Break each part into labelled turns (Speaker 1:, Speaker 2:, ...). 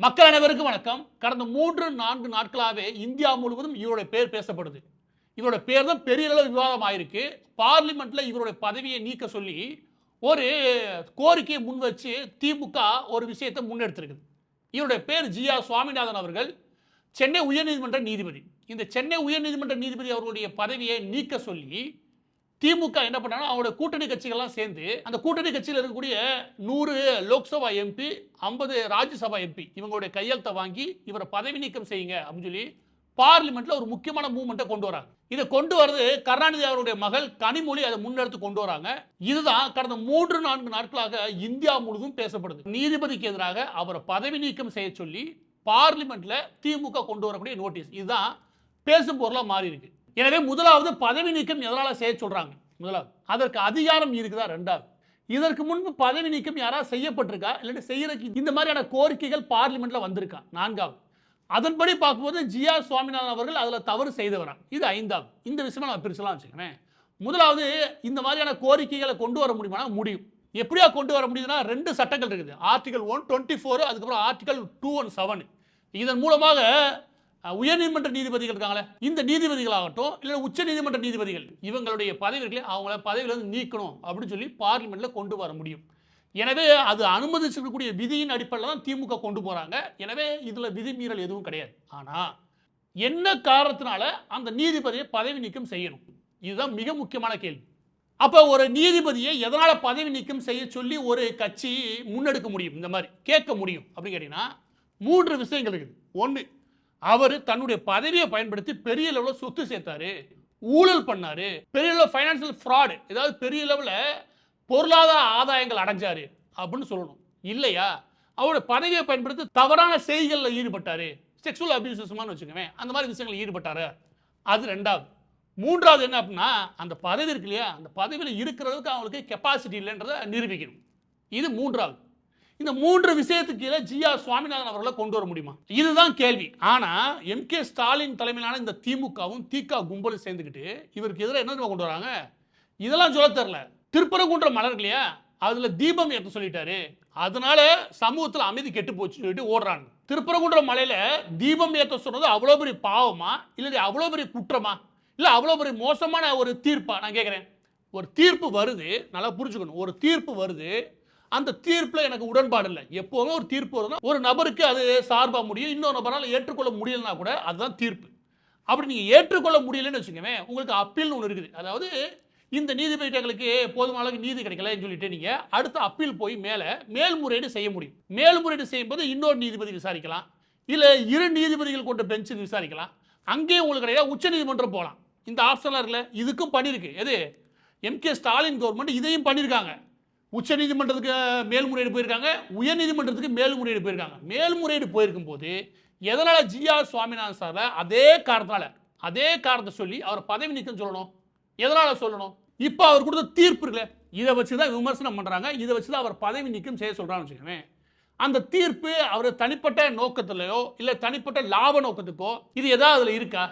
Speaker 1: மக்கள் அனைவருக்கும் வணக்கம். கடந்த 3-4 நாட்களாகவே இந்தியா முழுவதும் இவருடைய பேர் பேசப்படுது. இவருடைய பேர் தான் பெரிய அளவு விவாதம் ஆயிருக்கு. பார்லிமெண்ட்ல இவருடைய பதவியை நீக்க சொல்லி ஒரு கோரிக்கையை முன் வச்சு திமுக ஒரு விஷயத்தை முன்னெடுத்திருக்குது. இவருடைய பேர் ஜி.ஆர். சுவாமிநாதன் அவர்கள், சென்னை உயர்நீதிமன்ற நீதிபதி. இந்த சென்னை உயர்நீதிமன்ற நீதிபதி அவர்களுடைய பதவியை நீக்க சொல்லி திமுக என்ன பண்ணாங்க, அவங்களோட கூட்டணி கட்சிகள்லாம் சேர்ந்து அந்த கூட்டணி கட்சியில் இருக்கக்கூடிய 100 லோக்சபா எம்பி, 50 ராஜ்யசபா எம்பி இவங்களுடைய கையெழுத்தை வாங்கி இவரை பதவி நீக்கம் செய்யுங்க அப்படின்னு சொல்லி பார்லிமெண்ட்ல ஒரு முக்கியமான மூவ்மெண்ட்டை கொண்டு வராங்க. இதை கொண்டு வரது கருணாநிதி அவருடைய மகள் கனிமொழி அதை முன்னெடுத்து கொண்டு வராங்க. இதுதான் கடந்த 3-4 நாட்களாக இந்தியா முழுவதும் பேசப்படுது. நீதிபதிக்கு எதிராக அவரை பதவி நீக்கம் செய்ய சொல்லி பார்லிமெண்ட்ல திமுக கொண்டு வரக்கூடிய நோட்டீஸ் இதுதான் பேசும் பொருளா மாறி இருக்கு. எனவே முதலாவது பதவி நீக்கம் எதனால செய்ய சொல்றாங்க? முதலாவது அதற்கு அதிகாரம் இருக்குதா? ரெண்டாவது இதற்கு முன்பு பதவி நீக்கம் யாராவது செய்யப்பட்டிருக்கா, இல்லாட்டி செய்யறதுக்கு இந்த மாதிரியான கோரிக்கைகள் பார்லிமெண்ட்ல வந்திருக்கா? நான்காவது அதன்படி பார்க்கும்போது ஜி.ஆர். சுவாமிநாதன் அவர்கள் அதில் தவறு செய்தவரா? இது ஐந்தாவது. இந்த விஷயமா நான் பிரிச்சலாம் வச்சுக்கோங்க. முதலாவது இந்த மாதிரியான கோரிக்கைகளை கொண்டு வர முடியுமா? முடியும். எப்படியா கொண்டு வர முடியுதுன்னா 2 சட்டங்கள் இருக்குது. ஆர்டிகல் 124, அதுக்கப்புறம் ஆர்டிகல் 217. இதன் மூலமாக உயர்நீதிமன்ற நீதிபதிகள் இருக்காங்களே, இந்த நீதிபதிகளாகட்டும் இல்லை உச்ச நீதிமன்ற நீதிபதிகள் இவங்களுடைய பதவிகளை அவங்கள பதவியிலிருந்து நீக்கணும் அப்படின்னு சொல்லி பார்லிமெண்ட்ல கொண்டு வர முடியும். எனவே அது அனுமதிச்சிருக்கக்கூடிய விதியின் அடிப்படையில் தான் திமுக கொண்டு போறாங்க. எனவே இதுல விதிமீறல் எதுவும் கிடையாது. ஆனா என்ன காரணத்தினால அந்த நீதிபதியை பதவி நீக்கம் செய்யணும்? இதுதான் மிக முக்கியமான கேள்வி. அப்ப ஒரு நீதிபதியை எதனால பதவி நீக்கம் செய்ய சொல்லி ஒரு கட்சி முன்னெடுக்க முடியும், இந்த மாதிரி கேட்க முடியும் அப்படின்னு கேட்டீங்கன்னா 3 விஷயங்கள் இருக்குது. ஒன்று, அவர் தன்னுடைய பதவியை பயன்படுத்தி பெரிய லெவலில் சொத்து சேர்த்தாரு, ஊழல் பண்ணாரு, பெரிய லெவலில் ஃபைனான்சியல் ஃப்ராடு, ஏதாவது பெரிய லெவலில் பொருளாதார ஆதாயங்கள் அடைஞ்சாரு அப்படின்னு சொல்லணும். இல்லையா அவருடைய பதவியை பயன்படுத்தி தவறான செய்திகளில் ஈடுபட்டாரு, செக்ஷுவல் அபியூசஸ்மான்னு வச்சுக்கோங்க, அந்த மாதிரி விஷயங்களில் ஈடுபட்டாரு. அது ரெண்டாவது. மூன்றாவது என்ன அப்படின்னா, அந்த பதவி இருக்கு இல்லையா, அந்த பதவியில் இருக்கிறதுக்கு அவங்களுக்கு கெப்பாசிட்டி இல்லைன்றதை நிரூபிக்கணும். இது மூன்றாவது. இந்த 3 விஷயத்துக்கு கீழே ஜி.ஆர். சுவாமிநாதன் அவர்களை கொண்டு வர முடியுமா? இதுதான் கேள்வி. ஆனா எம்.கே. ஸ்டாலின் தலைமையிலான இந்த திமுகவும் திக கும்பலும் சேர்ந்துக்கிட்டு இவருக்கு எதிராக என்ன கொண்டு வராங்க? இதெல்லாம் சொல்ல தெரியல. திருப்பரங்குன்றம் மலர் இல்லையா, அதுல தீபம் ஏற்ற சொல்லிட்டாரு, அதனால சமூகத்தில் அமைதி கெட்டு போச்சு சொல்லிட்டு ஓடுறாங்க. திருப்பரங்குன்றம் மலையில தீபம் ஏற்ற சொன்னது அவ்வளோ பெரிய பாவமா, இல்லை அவ்வளோ பெரிய குற்றமா, இல்லை அவ்வளோ பெரிய மோசமான ஒரு தீர்ப்பா? நான் கேட்குறேன். ஒரு தீர்ப்பு வருது, நல்லா புரிஞ்சுக்கணும். ஒரு தீர்ப்பு வருது, அந்த தீர்ப்பில் எனக்கு உடன்பாடு இல்லை. எப்போவுமே ஒரு தீர்ப்பு வருதுன்னா ஒரு நபருக்கு அது சார்பாக முடியும், இன்னொரு நபரால் ஏற்றுக்கொள்ள முடியலன்னா கூட அதுதான் தீர்ப்பு. அப்படி நீங்கள் ஏற்றுக்கொள்ள முடியலன்னு வச்சுக்கோங்க, உங்களுக்கு அப்பீல்னு ஒன்று இருக்குது. அதாவது இந்த நீதிபதிகளுக்கு போதுமான அளவுக்கு நீதி கிடைக்கலன்னு சொல்லிட்டு நீங்கள் அடுத்த அப்பீல் போய் மேல்முறையீடு செய்ய முடியும். மேல்முறையீடு செய்யும்போது இன்னொரு நீதிபதி விசாரிக்கலாம், இல்லை 2 நீதிபதிகள் கொண்ட பெஞ்சு விசாரிக்கலாம். அங்கேயும் உங்களுக்கு கிடையாது, உச்ச நீதிமன்றம் போகலாம். இந்த ஆப்ஷன்லாம் இருக்குல்ல, இதுக்கும் பண்ணியிருக்கு. எது எம்.கே. ஸ்டாலின் கவர்மெண்ட் இதையும் பண்ணியிருக்காங்க. உச்ச நீதிமன்றத்துக்கு மேல்முறையீடு போயிருக்காங்க, உயர் நீதிமன்றத்துக்கு மேல்முறையீடு போயிருக்காங்க. மேல்முறையீடு போயிருக்கும் போது எதனால ஜி.ஆர். சுவாமிநாதன் சார் அதே காரணத்தை சொல்லி அவர் பதவி நீக்கம் சொல்லணும்? எதனால சொல்லணும்? இப்போ அவர் கொடுத்த தீர்ப்பு இருக்குல்ல, இதை வச்சு தான் விமர்சனம் பண்றாங்க, இதை வச்சு தான் அவர் பதவி நீக்கம் செய்ய சொல்றான்னு வச்சுக்கோங்க. அந்த தீர்ப்பு அவர் தனிப்பட்ட நோக்கத்திலையோ இல்லை தனிப்பட்ட லாப நோக்கத்துக்கோ இது ஏதாவது அதில் இருக்கா?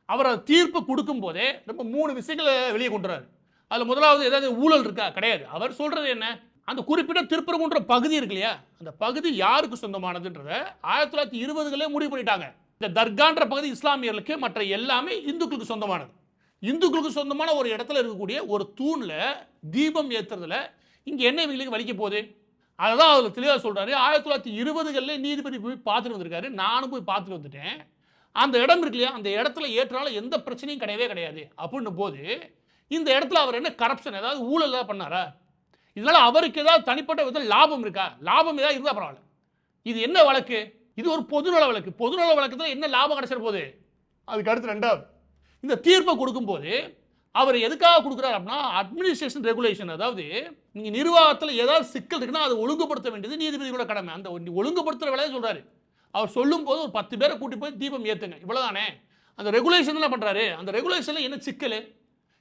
Speaker 1: அவர் தீர்ப்பு கொடுக்கும் போதே ரொம்ப 3 விஷயங்களை வெளியே கொண்டுறாரு. அதில் முதலாவது ஏதாவது ஊழல் இருக்கா? கிடையாது. அவர் சொல்றது என்ன, அந்த குறிப்பிட்ட திருப்பரங்குன்றம் பகுதி இருக்கு இல்லையா, அந்த பகுதி யாருக்கு சொந்தமானதுன்றத 1920களே முடிவு பண்ணிட்டாங்க. இந்த தர்கான்ற பகுதி இஸ்லாமியர்களுக்கு, மற்ற எல்லாமே இந்துக்களுக்கு சொந்தமானது. இந்துக்களுக்கு சொந்தமான ஒரு இடத்துல இருக்கக்கூடிய ஒரு தூண்ல தீபம் ஏற்றுறதுல இங்கே என்ன இவங்களுக்கு வலிக்க போகுது? அதுதான் அதில் தெளிவாக சொல்றாரு. 1920களே நீதிபதி போய் பார்த்துட்டு வந்திருக்காரு, நானும் போய் பார்த்துட்டு வந்துட்டேன். அந்த இடம் இருக்கு இல்லையா, அந்த இடத்துல ஏற்றனால எந்த பிரச்சனையும் கிடையவே கிடையாது அப்படின்னு போது இந்த இடத்துல அவர் என்ன கரப்ஷன், ஏதாவது ஊழல் ஏதாவது பண்ணாரா? இதனால அவருக்கு ஏதாவது தனிப்பட்ட விதத்தில் லாபம் இருக்கா? லாபம் ஏதாவது இருந்தால் பரவாயில்ல. இது என்ன வழக்கு? இது ஒரு பொதுநல வழக்கு. பொதுநல வழக்கத்தில் என்ன லாபம் கிடைச்சிட போகுது? அதுக்கு அடுத்து ரெண்டாவது, இந்த தீர்ப்பை கொடுக்கும்போது அவர் எதுக்காக கொடுக்குறாரு அப்படின்னா அட்மினிஸ்ட்ரேஷன் ரெகுலேஷன். அதாவது நீங்கள் நிர்வாகத்தில் ஏதாவது சிக்கல் இருக்குன்னா அதை ஒழுங்குபடுத்த வேண்டியது நீதிபதியோட கடமை. அந்த ஒழுங்குபடுத்துகிற வேலையை சொல்கிறாரு. அவர் சொல்லும் போது ஒரு 10 பேரை கூட்டி போய் தீபம் ஏற்றுங்க, இவ்வளோதானே. அந்த ரெகுலேஷன் என்ன பண்ணுறாரு? அந்த ரெகுலேஷனில் என்ன சிக்கல்?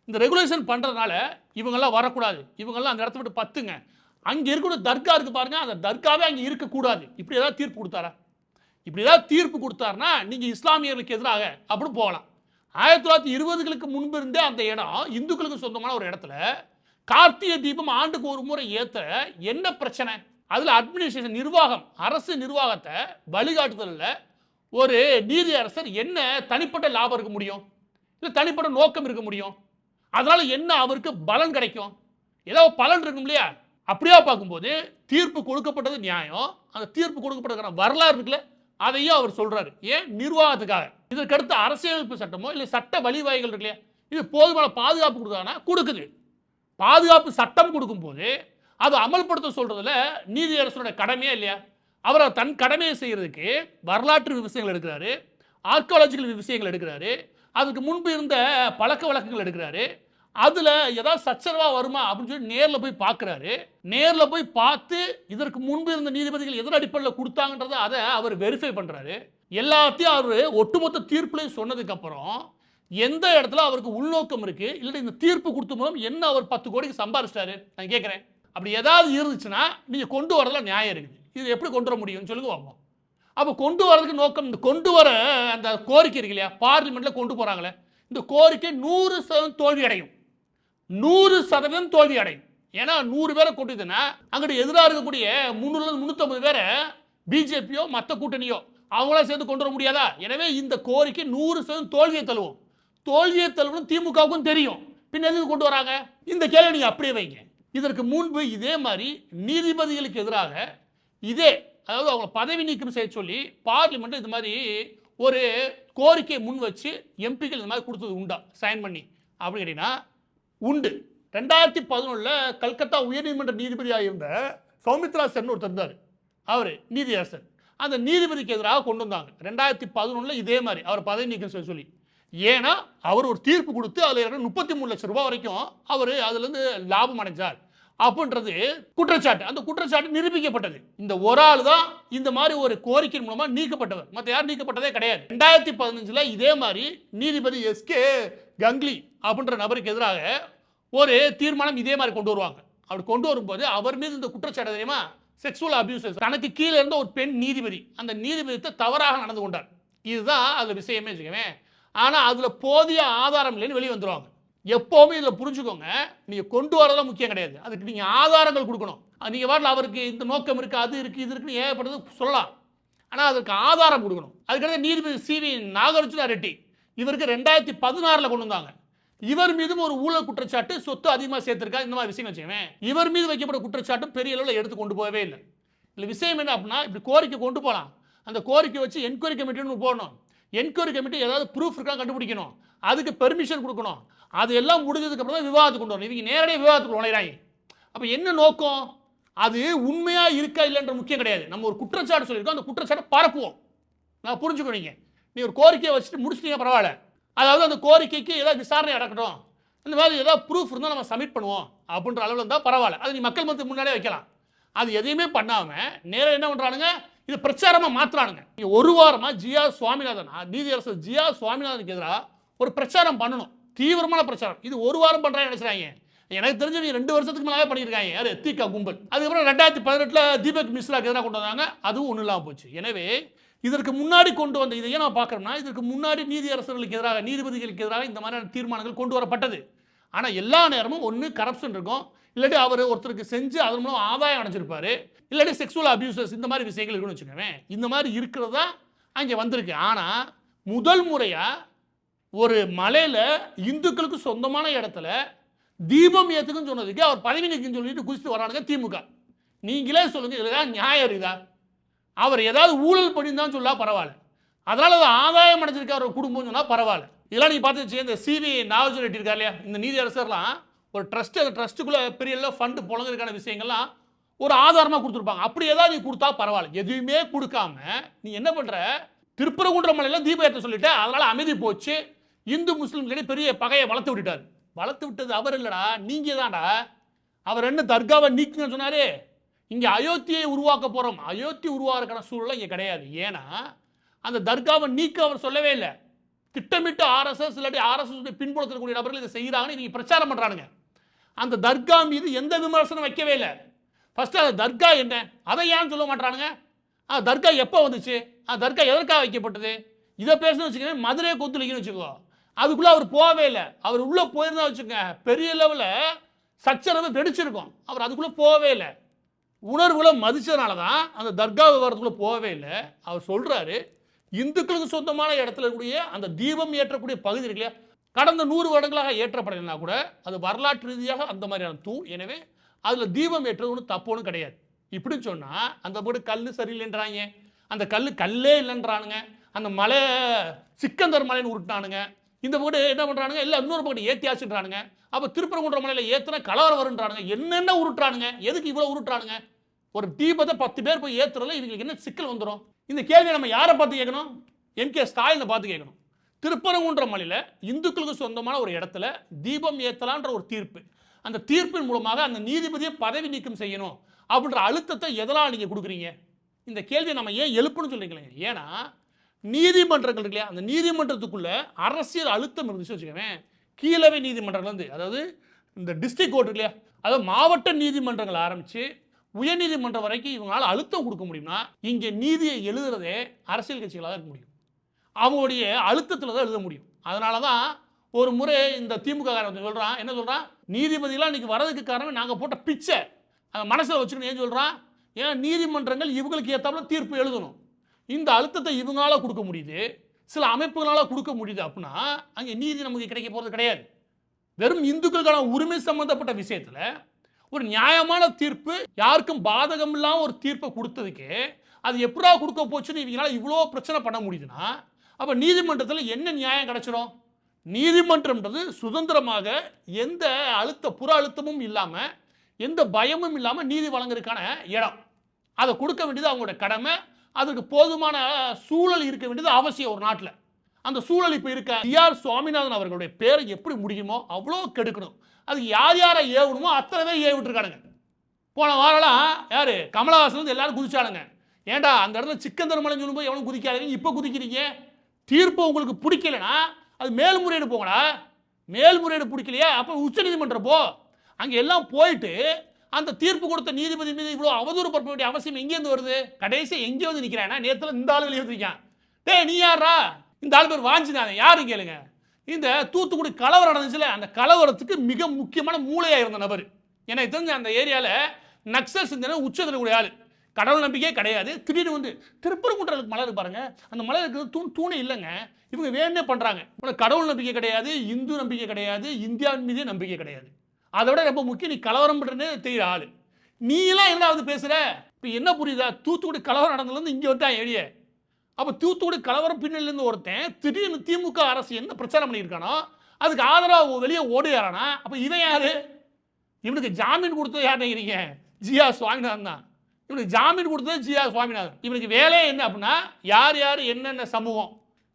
Speaker 1: இந்த ரெகுலேஷன் பண்ணுறதுனால இவங்கெல்லாம் வரக்கூடாது, இவங்கெல்லாம் அந்த இடத்த விட்டு பத்துங்க, அங்கே இருக்கிற தர்கா இருக்குது பாருங்க, அந்த தர்காவே அங்கே இருக்கக்கூடாது, இப்படி ஏதாவது தீர்ப்பு கொடுத்தாரா? இப்படி ஏதாவது தீர்ப்பு கொடுத்தாருன்னா நீங்கள் இஸ்லாமியர்களுக்கு எதிராக அப்படி போகலாம். 1920களுக்கு முன்பு இருந்தே அந்த இடம் இந்துக்களுக்கு சொந்தமான ஒரு இடத்துல கார்த்திகை தீபம் ஆண்டுக்கு ஒரு முறை ஏற்ற என்ன பிரச்சனை? அதில் அட்மினிஸ்ட்ரேஷன் நிர்வாகம், அரசு நிர்வாகத்தை வழிகாட்டுதலில் ஒரு நீதி அரசர் என்ன தனிப்பட்ட லாபம் இருக்க முடியும், இல்லை தனிப்பட்ட நோக்கம் இருக்க முடியும்? அதனால என்ன அவருக்கு பலன் கிடைக்கும்? ஏதாவது பலன் இருக்கும் இல்லையா? அப்படியா பார்க்கும்போது தீர்ப்பு கொடுக்கப்பட்டது நியாயம். அந்த தீர்ப்பு கொடுக்கப்பட்டதுக்கான வரலாறு இருக்குல்ல, அதையும் அவர் சொல்றாரு. ஏன்? நிர்வாகத்துக்காக. இதற்கடுத்து அரசியலமைப்பு சட்டமோ இல்லை சட்ட வழிவகைகள் இருக்கு இல்லையா, இது போதுமான பாதுகாப்பு கொடுக்குறாங்கன்னா கொடுக்குது. பாதுகாப்பு சட்டம் கொடுக்கும்போது அதை அமல்படுத்த சொல்றதுல நீதியரசனுடைய கடமையா இல்லையா? அவர் தன் கடமையை செய்யறதுக்கு வரலாற்று விஷயங்கள் எடுக்கிறாரு, ஆர்கியாலஜிக்கல் விஷயங்கள் எடுக்கிறாரு, அதுக்கு முன்பு இருந்த பழக்க வழக்கங்கள் எடுக்கிறாரு. அதுல ஏதாவது சச்சரவா வருமா அப்படின்னு சொல்லி நேரில் போய் பார்க்கிறாரு. நேரில் போய் பார்த்து இதற்கு முன்பு இருந்த நீதிபதிகள் எதன் அடிப்படையில் கொடுத்தாங்கன்றத அதை அவர் வெரிஃபை பண்றாரு. எல்லாத்தையும் அவர் ஒட்டுமொத்த தீர்ப்புலையும் சொன்னதுக்கு அப்புறம் எந்த இடத்துல அவருக்கு உள்நோக்கம் இருக்கு, இல்லை இந்த தீர்ப்பு கொடுத்த மூலம் என்ன அவர் 10 கோடிக்கு சம்பாதிச்சிட்டாரு நான் கேட்கிறேன். அப்படி ஏதாவது இருந்துச்சுன்னா நீங்க கொண்டு வரதுல நியாயம் இருக்குது. இது எப்படி கொண்டு வர முடியும்னு சொல்லுங்க பார்ப்போம். அப்போ கொண்டு வரதுக்கு நோக்கம், இந்த கொண்டு வர அந்த கோரிக்கை இருக்கு இல்லையா, பார்லிமெண்ட்ல கொண்டு போறாங்களே, இந்த கோரிக்கை 100% தோல்வி அடையும். 100% தோல்வி அடையும். ஏன்னா 100 பேரை கொண்டுதுன்னா அங்கிட்டு எதிராக இருக்கக்கூடிய 350 பேரை பிஜேபியோ மற்ற கூட்டணியோ அவங்களா சேர்ந்து கொண்டு வர முடியாதா? எனவே இந்த கோரிக்கை 100% தோல்வியை தழுவும். தோல்வியை தழுவும் திமுகவுக்கும் தெரியும். பின் எதுக்கு கொண்டு வராங்க? இந்த கேள்வி நீங்க அப்படியே வைங்க. இதற்கு முன்பு இதே மாதிரி நீதிபதிகளுக்கு எதிராக இதே, அதாவது அவங்க பதவி நீக்கம் செய்ய சொல்லி பார்லிமெண்ட் இது மாதிரி ஒரு கோரிக்கையை முன் வச்சு எம்பிக்கள் இந்த மாதிரி கொடுத்தது உண்டா சைன் பண்ணி அப்படி கேட்டீங்கன்னா உண்டு. 2011 கல்கத்தா உயர்நீதிமன்ற நீதிபதியாக இருந்த சௌமித்ரா சென் ஒருத்தர் இருந்தார், அவர் நீதியரசர். அந்த நீதிபதிக்கு எதிராக கொண்டு வந்தாங்க 2011 இதே மாதிரி அவர் பதவி நீக்கம் செய்ய சொல்லி. ஏன்னா அவர் ஒரு தீர்ப்பு கொடுத்து அதில் 33 லட்சம் ரூபாய் வரைக்கும் அவர் அதுலேருந்து லாபம் அடைஞ்சார் அப்படின்றது குற்றச்சாட்டு. அந்த குற்றச்சாட்டு நிரூபிக்கப்பட்டது. இந்த ஒரு ஆள் தான் இந்த மாதிரி ஒரு கோரிக்கை மூலமா நீக்கப்பட்டவர், மற்ற யாரும் நீக்கப்பட்டதே கிடையாது. 2015 இதே மாதிரி நீதிபதி எஸ்கே கங்லி அப்படின்ற நபருக்கு எதிராக ஒரு தீர்மானம் இதே மாதிரி கொண்டு வருவாங்க. அப்படி கொண்டு வரும்போது அவர் மீது இந்த குற்றச்சாட்டு தெரியுமா, செக்ஸுவல் அபியூசஸ், தனக்கு கீழே இருந்த ஒரு பெண் நீதிபதி, அந்த நீதிபதியை தவறாக நடந்து கொண்டார். இதுதான் அதுல விஷயமே வச்சுக்கவேன். ஆனா அதுல போதிய ஆதாரம் இல்லைன்னு வெளியே வந்துருவாங்க. எப்பவுமே இதுல புரிஞ்சுக்கோங்க, நீங்க கொண்டு வரதெல்லாம் முக்கியம் கிடையாது, அதுக்கு நீங்க ஆதாரங்கள் கொடுக்கணும். நீங்க வரல அவருக்கு இந்த நோக்கம் இருக்கு, அது இருக்கு, இது இருக்குன்னு ஏகப்பட்டது சொல்லலாம், ஆனா அதுக்கு ஆதாரம் கொடுக்கணும். அதுக்கடுத்து நீதிபதி சிவி நாகார்ஜுன ரெட்டி, இவருக்கு 2016 கொண்டு வந்தாங்க. இவர் மீதும் ஒரு ஊழல் குற்றச்சாட்டு, சொத்து அதிகமாக சேர்த்திருக்கா, இந்த மாதிரி விஷயம் வச்சுக்கவேன். இவர் மீது வைக்கப்பட்ட குற்றச்சாட்டும் பெரிய அளவில் எடுத்து கொண்டு போகவே இல்லை. இல்லை விஷயம் என்ன அப்படின்னா, இப்படி கோரிக்கை கொண்டு போகலாம், அந்த கோரிக்கை வச்சு என்கொயரி கமிட்டின்னு போடணும். என்கொயரி கமிட்டி ஏதாவது ப்ரூஃப் இருக்கா கண்டுபிடிக்கணும், அதுக்கு பெர்மிஷன் கொடுக்கணும். அது எல்லாம் முடிஞ்சதுக்கு அப்புறம் தான் விவாதத்துக்கு கொண்டு வரணும். இவங்க நேரடியாக விவாதத்துக்கு நுழைகிறாங்க. அப்போ என்ன நோக்கம்? அது உண்மையா இருக்கா இல்லைன்ற முக்கியம் கிடையாது. நம்ம ஒரு குற்றச்சாட்டு சொல்லியிருக்கோம், அந்த குற்றச்சாட்டை பரப்புவோம். நான் புரிஞ்சுக்கணும். நீ ஒரு கோரிக்கையை வச்சுட்டு முடிச்சிட்டீங்க பரவாயில்ல, அதாவது அந்த கோரிக்கைக்கு ஏதாவது விசாரணை நடக்கட்டும், இந்த மாதிரி ஏதாவது ப்ரூஃப் இருந்தால் நம்ம சப்மிட் பண்ணுவோம் அப்படின்ற அளவில் இருந்தால் பரவாயில்ல, அது நீ மக்கள் மத்திய முன்னாடியே வைக்கலாம். அது எதையுமே பண்ணாமல் நேரம் என்ன பண்ணுறானுங்க, இது பிரச்சாரமாக மாற்றுறானுங்க. ஒரு வாரமாக ஜிஆர் சுவாமிநாதன், நீதியரசர் ஜிஆர் சுவாமிநாதனுக்கு எதிராக ஒரு பிரச்சாரம் பண்ணணும், தீவிரமான பிரச்சாரம். இது ஒரு வாரம் பண்ணுறாங்க நினைச்சாங்க. எனக்கு தெரிஞ்சு நீ 2 வருஷத்துக்கு மேலே பண்ணியிருக்காங்க யார், தீகா கும்பல். அதுக்கப்புறம் 2018 தீபக் மிஸ்ராக்கு எதிராக கொண்டு வந்தாங்க, அதுவும் ஒன்றும் இல்லாமல் போச்சு. எனவே இதற்கு முன்னாடி கொண்டு வந்த இதை ஏன் நான் பார்க்குறோம்னா, இதற்கு முன்னாடி நீதியரசர்களுக்கு எதிராக, நீதிபதிகளுக்கு எதிராக இந்த மாதிரியான தீர்மானங்கள் கொண்டு வரப்பட்டது. ஆனால் எல்லா நேரமும் ஒன்று கரப்ஷன் இருக்கும், இல்லாட்டி அவர் ஒருத்தருக்கு செஞ்சு அதன் மூலம் ஆதாயம் அடைஞ்சிருப்பாரு, இல்லாட்டி செக்ஸுவல் அபியூசஸ், இந்த மாதிரி விஷயங்கள் இருக்குன்னு வச்சுக்கோங்க. இந்த மாதிரி இருக்கிறதா அங்கே வந்திருக்கு. ஆனால் முதல் முறையாக ஒரு மலையில் இந்துக்களுக்கு சொந்தமான இடத்துல தீபம் ஏற்றுக்குன்னு சொன்னதுக்கு அவர் பதவி நீக்குன்னு சொல்லிட்டு குதிச்சுட்டு வரானுங்க திமுக. நீங்களே சொல்லுங்க, இதில் நியாயம் இருக்குதா? அவர் ஏதாவது ஊழல் பண்ணியிருந்தான்னு சொல்லா பரவாயில்ல, அதனால அது ஆதாயம் அடைஞ்சிருக்க அவர் குடும்பம் சொன்னால் பரவாயில்ல. இதெல்லாம் நீ பார்த்து இந்த சிவி நாகார்ஜுன ரெட்டி இருக்கா இல்லையா, இந்த நீதியரசர்லாம் ஒரு ட்ரஸ்ட், அந்த ட்ரஸ்ட்டுக்குள்ளே பெரிய எல்லாம் ஃபண்டு புழங்குறதுக்கான விஷயங்கள்லாம் ஒரு ஆதாரமாக கொடுத்துருப்பாங்க. அப்படி ஏதாவது நீ கொடுத்தா பரவாயில்ல. எதுவுமே கொடுக்காம நீ என்ன பண்ணுற, திருப்பரங்குன்ற மலையில் தீபம் ஏற்ற சொல்லிட்டு அதனால அமைதி போச்சு, இந்து முஸ்லீம்களிடையே பெரிய பகையை வளர்த்து விட்டுட்டார். வளர்த்து விட்டது அவர் இல்லைடா, நீங்கள் தான்டா. அவர் என்ன தர்காவை நீக்குங்கன்னு சொன்னாரு? இங்கே அயோத்தியை உருவாக்க போகிறோம், அயோத்தி உருவாக்குற சூழல் இங்கே கிடையாது. ஏன்னா அந்த தர்காவை நீக்க அவர் சொல்லவே இல்லை. திட்டமிட்டு ஆர்எஸ்எஸ் இல்லாட்டி ஆர்எஸ்எஸ் பின்புலத்திற்கக்கூடிய நபர்கள் இதை செய்கிறாங்கன்னு நீங்கள் பிரச்சாரம் பண்ணுறானுங்க. அந்த தர்கா மீது எந்த விமர்சனம் வைக்கவே இல்லை. ஃபர்ஸ்ட் அந்த தர்கா என்ன, அதை ஏன் சொல்ல மாட்டானுங்க? தர்கா எப்போ வந்துச்சு, தர்கா எதற்காக வைக்கப்பட்டது, இதை பேசணும்னு வச்சுக்கோங்க. மதுரையை கொத்துலிங்கன்னு வச்சுக்கோ, அதுக்குள்ளே அவர் போகவே இல்லை. அவர் உள்ளே போயிருந்தா வச்சுக்கோங்க, பெரிய லெவலில் சச்சரவு வெடிச்சிருக்கும். அவர் அதுக்குள்ளே போகவே இல்லை. உணர்வுகளை மதிச்சதுனால தான் அந்த தர்கா விவகாரத்துக்குள்ள போகவே இல்லை. அவர் சொல்றாரு, இந்துக்களுக்கு சொந்தமான இடத்துல இருக்கக்கூடிய அந்த தீபம் ஏற்றக்கூடிய பகுதி இருக்கு இல்லையா, கடந்த 100 வருடங்களாக ஏற்றப்படலைன்னா கூட அது வரலாற்று ரீதியாக அந்த மாதிரியான தூண். எனவே அதில் தீபம் ஏற்றது ஒன்றும் தப்பு ஒன்றும் கிடையாது. இப்படி சொன்னால் அந்த போட்டு கல் சரியில்லைன்றாங்க, அந்த கல்லே இல்லைன்றானுங்க, அந்த மலை சிக்கந்தர் மலைன்னு உருட்டானுங்க, இந்த பக்கத்து என்ன பண்ணுறானுங்க, இல்லை இன்னொரு பக்கத்து ஏற்றியாச்சுன்றானுங்க. அப்போ திருப்பரங்குன்ற மலையில் ஏற்றினா கலவரம் வருன்றானுங்க. என்னென்ன உருட்டுறானுங்க, எதுக்கு இவ்வளோ உருட்டுறானுங்க? ஒரு தீபத்தை 10 பேர் போய் ஏற்றுறதுல இவங்களுக்கு என்ன சிக்கல் வந்துடும்? இந்த கேள்வியை நம்ம யாரை பார்த்து கேட்கணும்? எம்.கே. ஸ்டாலினை பார்த்து கேட்கணும். திருப்பரங்குன்ற மலையில் இந்துக்களுக்கு சொந்தமான ஒரு இடத்துல தீபம் ஏற்றலான்ற ஒரு தீர்ப்பு, அந்த தீர்ப்பின் மூலமாக அந்த நீதிபதியை பதவி நீக்கம் செய்யணும் அப்படின்ற அழுத்தத்தை எதெல்லாம் நீங்கள் கொடுக்குறீங்க? இந்த கேள்வியை நம்ம ஏன் எழுப்புன்னு சொல்றீங்களே? ஏன்னா நீதிமன்றங்கள் இருக்கு இல்லையா, அந்த நீதிமன்றத்துக்குள்ள அரசியல் அழுத்தம் இருந்துச்சு வச்சுக்கவேன், கீழவை நீதிமன்றங்கள்லேருந்து, அதாவது இந்த டிஸ்ட்ரிக்ட் கோர்ட் இருக்கு இல்லையா, அதாவது மாவட்ட நீதிமன்றங்கள் ஆரம்பித்து உயர்நீதிமன்றம் வரைக்கும் இவங்களால அழுத்தம் கொடுக்க முடியும்னா இங்கே நீதியை எழுதுறதே அரசியல் கட்சிகளாக இருக்க முடியும். அவங்களுடைய அழுத்தத்தில் தான் எழுத முடியும். அதனால தான் ஒரு முறை இந்த திமுக சொல்கிறான், என்ன சொல்கிறான், நீதிபதிலாம் இன்னைக்கு வரதுக்கு காரணம் நாங்கள் போட்ட பிச்சை அதை மனசில் வச்சுக்கணும். ஏன் சொல்கிறான்? ஏன்னா நீதிமன்றங்கள் இவங்களுக்கு ஏற்றாப்புல தீர்ப்பு எழுதணும். இந்த அழுத்தத்தை இவங்களால கொடுக்க முடியுது, சில அமைப்புகளால் கொடுக்க முடியுது அப்படின்னா அங்கே நீதி நமக்கு கிடைக்க போகிறது கிடையாது. வெறும் இந்துக்களுக்கான உரிமை சம்பந்தப்பட்ட விஷயத்தில் ஒரு நியாயமான தீர்ப்பு, யாருக்கும் பாதகம் இல்லாமல் ஒரு தீர்ப்பை கொடுத்ததுக்கு அது எப்படா கொடுக்க போச்சுன்னு இவங்களால இவ்வளோ பிரச்சனை பண்ண முடியுதுன்னா அப்போ நீதிமன்றத்தில் என்ன நியாயம் கிடைச்சிடும்? நீதிமன்றம்ன்றது சுதந்திரமாக எந்த புற அழுத்தமும் இல்லாமல் எந்த பயமும் இல்லாமல் நீதி வழங்குறதுக்கான இடம். அதை கொடுக்க வேண்டியது அவங்களோட கடமை. அதுக்கு போதுமான சூழல் இருக்க வேண்டியது அவசியம் ஒரு நாட்டில். அந்த சூழல் இப்போ இருக்க டி.ஆர். சுவாமிநாதன் அவர்களுடைய பேரை எப்படி முடியுமோ அவ்வளோ கெடுக்கணும். அது யாரை ஏவணுமோ அத்தனை பேர் ஏவிட்டுருக்கானுங்க. போன வாரம்லாம் யார் கமலஹாசன் வந்து எல்லாரும் குதிச்சானுங்க. ஏன்டா அந்த இடத்துல சிக்கந்தர் மலைன்னு சொல்லும்போது எவனும் குதிக்காதீங்க, இப்போ குதிக்கிறீங்க. தீர்ப்பு உங்களுக்கு பிடிக்கலைன்னா அது மேல்முறையீடு போங்கடா. மேல்முறையீடு பிடிக்கலையா அப்போ உச்சநீதிமன்றம் போ. அங்கே எல்லாம் போயிட்டு அந்த தீர்ப்பு கொடுத்த நீதிபதி மீது இவ்வளோ அவதூறு பரப்ப வேண்டிய அவசியம் எங்கேருந்து வருது? கடைசி எங்கே வந்து நிற்கிறானா, நேரத்தில் இந்த ஆள் வெளியே வந்துருக்கான். நீ யாரா? இந்த ஆள் பேர் வாஞ்சினாங்க, யாரு கேளுங்க. இந்த தூத்துக்குடி கலவரம் நடந்துச்சுல, அந்த கலவரத்துக்கு மிக முக்கியமான மூளையாக இருந்த நபர். எனக்கு தெரிஞ்ச அந்த ஏரியாவில் நக்சல் சிந்தனை உச்சத்தில் கூடிய ஆள். கடவுள் நம்பிக்கையே கிடையாது. திடீர்னு வந்து திருப்பரங்குன்றத்துக்கு மலை இருக்கு பாருங்க, அந்த மலை இருக்கிறது தூணே இல்லைங்க, இவங்க வேணே பண்ணுறாங்க. கடவுள் நம்பிக்கை கிடையாது, இந்து நம்பிக்கை கிடையாது, இந்தியாவின் மீதே நம்பிக்கை கிடையாது. அதை விட ரொம்ப முக்கியம், நீ கலவரம் பண்ணுறேன்னு தெரியுற ஆள். நீ எல்லாம் என்னாவது பேசுகிற? இப்போ என்ன புரியுதா? தூத்துக்குடி கலவரம் நடந்ததுலேருந்து இங்கே வந்துட்டான் எளிய. அப்போ தூத்துக்குடி கலவரம் பின்னணிலேருந்து ஒருத்தன் திடீர்னு திமுக அரசு என்ன பிரச்சாரம் பண்ணியிருக்கானோ அதுக்கு ஆதரவாக வெளியே ஓடுறானா? அப்போ இவன் யாரு? இவனுக்கு ஜாமீன் கொடுத்தது யார் நினைக்கிறீங்க? ஜி.ஆர். சுவாமிநாதன் தான். இவனுக்கு ஜாமீன் கொடுத்தது ஜி.ஆர். சுவாமிநாதன். இவனுக்கு வேலையே என்ன அப்படின்னா, யார் யார் என்னென்ன சமூகம்,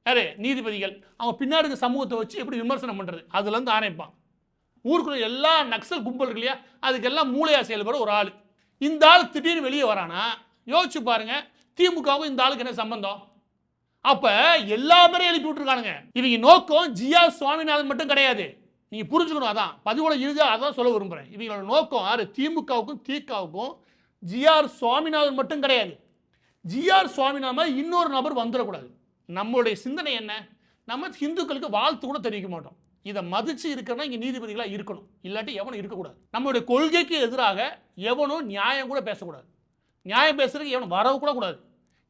Speaker 1: யார் நீதிபதிகள், அவங்க பின்னாடி சமூகத்தை வச்சு எப்படி விமர்சனம் பண்ணுறது அதுலேருந்து ஆரம்பிப்பான். ஊருக்குள்ள எல்லா நக்சல் கும்பல் இருக்கு இல்லையா, அதுக்கெல்லாம் மூளையா செயல்பட ஒரு ஆள். இந்த ஆள் திடீர்னு வெளியே வரானா? யோசிச்சு பாருங்க, திமுகவும் இந்த ஆளுக்கு என்ன சம்பந்தம்? அப்ப எல்லா பேரையும் எழுப்பி விட்டுருக்கானுங்க. இவங்க நோக்கம் ஜி.ஆர். சுவாமிநாதன் மட்டும் கிடையாது, நீங்க புரிஞ்சுக்கணும். அதான் பதிவோட இறுதியா அதான் சொல்ல விரும்புறேன். இவங்களோட நோக்கம் யாரு? திமுகவுக்கும் திகாவுக்கும் ஜி.ஆர். சுவாமிநாதன் மட்டும் கிடையாது. ஜி.ஆர். சுவாமிநாதன் இன்னொரு நபர் வந்துடக்கூடாது. நம்மளுடைய சிந்தனை என்ன? நம்ம இந்துக்களுக்கு வாழ்த்து கூட தெரிவிக்க மாட்டோம். இதை மதிச்சு இருக்கிறனா இங்கே நீதிபதிகளாக இருக்கணும், இல்லாட்டி எவனும் இருக்கக்கூடாது. நம்மளுடைய கொள்கைக்கு எதிராக எவனும் நியாயம் கூட பேசக்கூடாது. நியாயம் பேசுறதுக்கு எவனும் வரவு கூட கூடாது.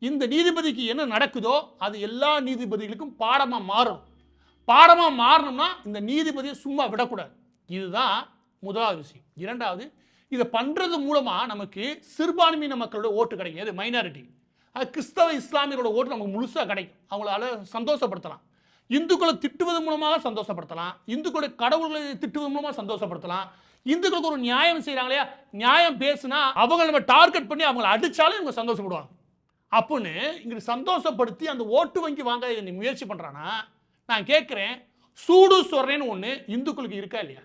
Speaker 1: இந்த நீதிபதிக்கு என்ன நடக்குதோ அது எல்லா நீதிபதிகளுக்கும் பாடமாக மாறணும். பாடமாக மாறணும்னா இந்த நீதிபதியை சும்மா விடக்கூடாது. இதுதான் முதலாவது விஷயம். இரண்டாவது, இதை பண்ணுறது மூலமாக நமக்கு சிறுபான்மையின மக்களோட ஓட்டு கிடைக்கும். அது மைனாரிட்டி, அது கிறிஸ்தவ இஸ்லாமியரோட ஓட்டு நமக்கு முழுசாக கிடைக்கும். அவங்களால சந்தோஷப்படுத்தலாம். இந்துக்களை திட்டுவது மூலமாக சந்தோஷப்படுத்தலாம், இந்துக்களுடைய கடவுள்களை திட்டுவது மூலமாக சந்தோஷப்படுத்தலாம். இந்துக்களுக்கு ஒரு நியாயம் செய்கிறாங்க இல்லையா, நியாயம் பேசுனா அவங்க நம்ம டார்கெட் பண்ணி அவங்களை அடித்தாலும் இவங்க சந்தோஷப்படுவாங்க. அப்படின்னு இங்கே சந்தோஷப்படுத்தி அந்த ஓட்டு வங்கி வாங்க முயற்சி பண்ணுறான்னா, நான் கேட்குறேன், சூடு சொரணேன்னு ஒன்று இந்துக்களுக்கு இருக்கா இல்லையா?